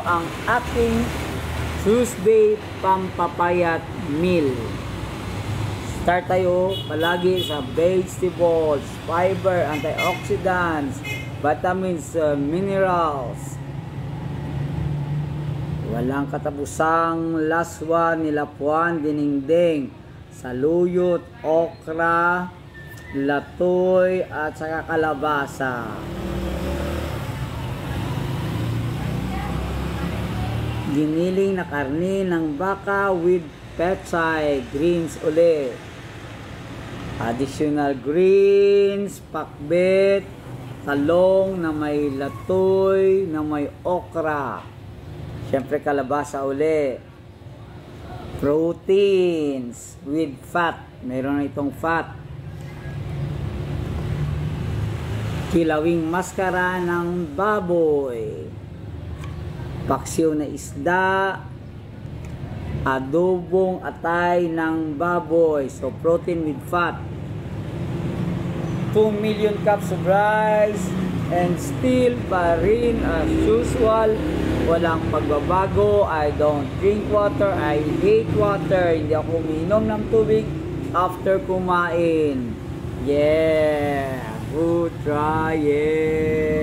ang ating Tuesday pampapayat meal. Start tayo palagi sa vegetables, fiber, antioxidants, vitamins, minerals. Walang katabusang laswa, nilapuan, dinengdeng, saluyot, okra, latoy, at saka kalabasa. Giniling na karne ng baka with pechay, greens ulit. Additional greens, pakbet, talong na may latoy, na may okra. Siyempre kalabasa uli. Proteins with fat. Mayroon na itong fat. Kilawing maskara ng baboy. Paksiw na isda. Adobong atay ng baboy. So protein with fat. 2 million cups of rice. And still pa rin as usual, walang pagbabago. I don't drink water. I hate water. Hindi ako uminom ng tubig after kumain. Yeah, good try. Yeah.